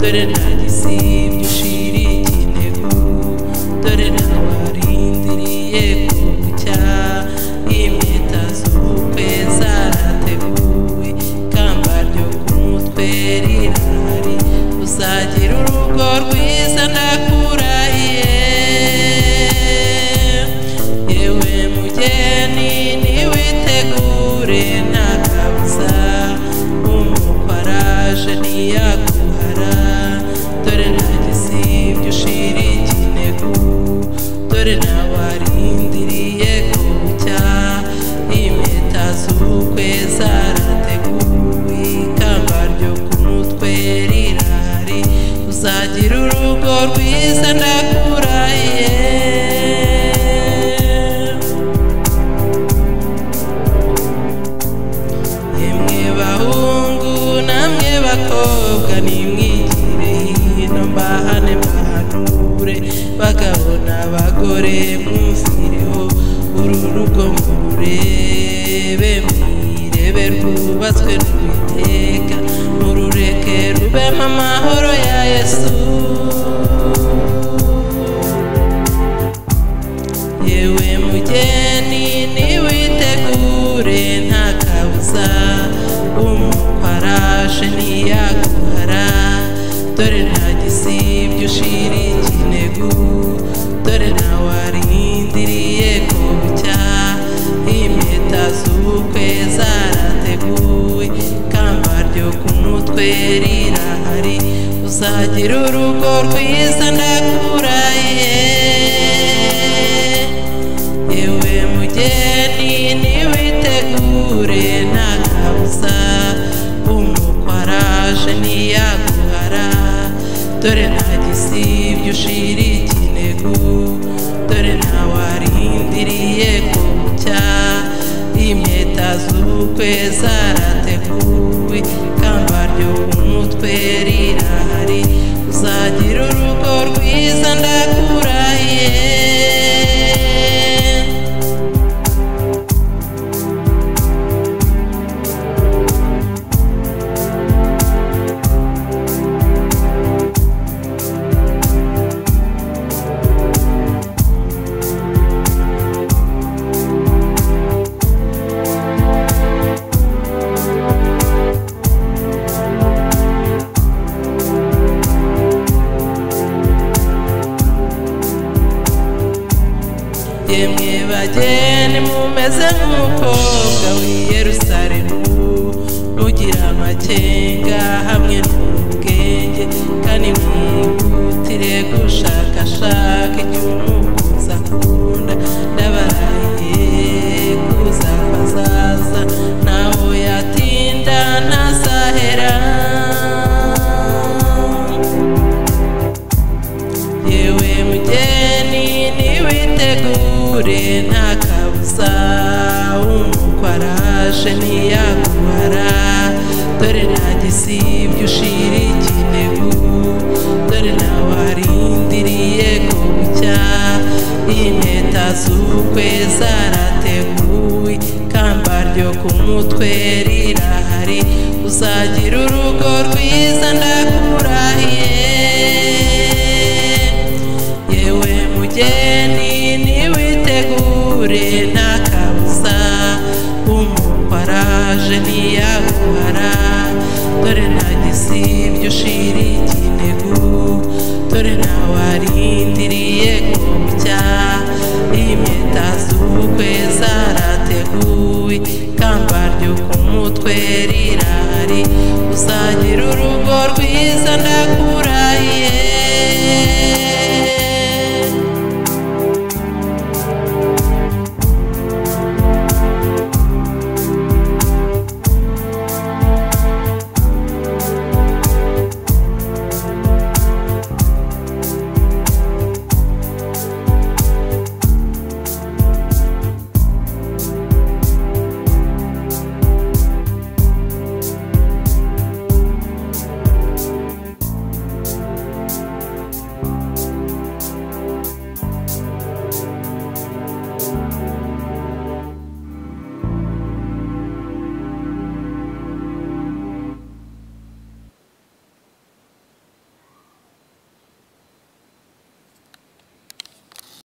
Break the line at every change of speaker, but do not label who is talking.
dore ntagisibye ushira ikinegu, dore ntawarindiriye ko bucya, impeta z'ubukwe zarateguwe, ikamba ryo ku mutwe rirahari, uzagira urugo rwiza ndakurahiye. Yewe mugeni niwitegure nta kabuza, umukwe araje ntiyaguhara, dore ntagisibye ushira ikinegu, dore ntawarindiriye ko bucya, impeta z'ubukwe zarateguwe, ikamba ryo ku mutwe rirahari, uzagira urugo rwiza ndakurahiye. Yemwe bahungu namwe bakobwa nimwigire hino mbahane mbahanure, bagabo n'abagore mwumvireho, uru rugo mururebe mwirebe rwubatswe n'Uwiteka, murureke rubemo amahoro ya Yesu. Yewe mugeni niwitegure nta kabuza, umukwe araje ntiyaguhara, dore ntagisibye ushira ikinegu, dore ntawarindiriye ko bucya, impeta z'ubukwe zarateguwe, ikamba ryo ku mutwe rirahari, uzagira urugo rwiza ndakurahiye. Yewe mugeni niwitegure nta kabuza, umukwe araje ntiyaguhara, dore ntagisibye ushira ikinegu, dore ntawarindiriye ko bucya, impeta z'ubukwe zarateguwe, ikamba ryo ku mutwe rirahari, uzagira urugo rwiza ndakurahiye. Yemwe bageni mumeze nk'umukobwa w'i Yerusalemu, mugira amakenga hamwe n'ubwenge, kandi mwihutire gushakashaka icyo umukunzi akunda, ndabarahiye kuzapfa azaza, naho yatinda ntazahera. Yewe mugeni niwitegure nta kabuza, umukwe araje ntiyaguhara, dore ntagisibye ushira ikinegu, dore ntawarindiriye ko bucya, impeta z'ubukwe zarateguwe, ikamba ryo ku mutwe rirahari, uzagira urugo rwiza ndakurahiye. Yewe mugeni niwitegure nta kabuza, umukwe araje ntiyaguhara, dore ntagisibye ushira ikinegu, dore ntawarindiriye ko bucya, impeta z'ubukwe zarateguwe, ikamba ryo ku mutwe ubukwe rirahari uzagira urugo rwiza ndakuzi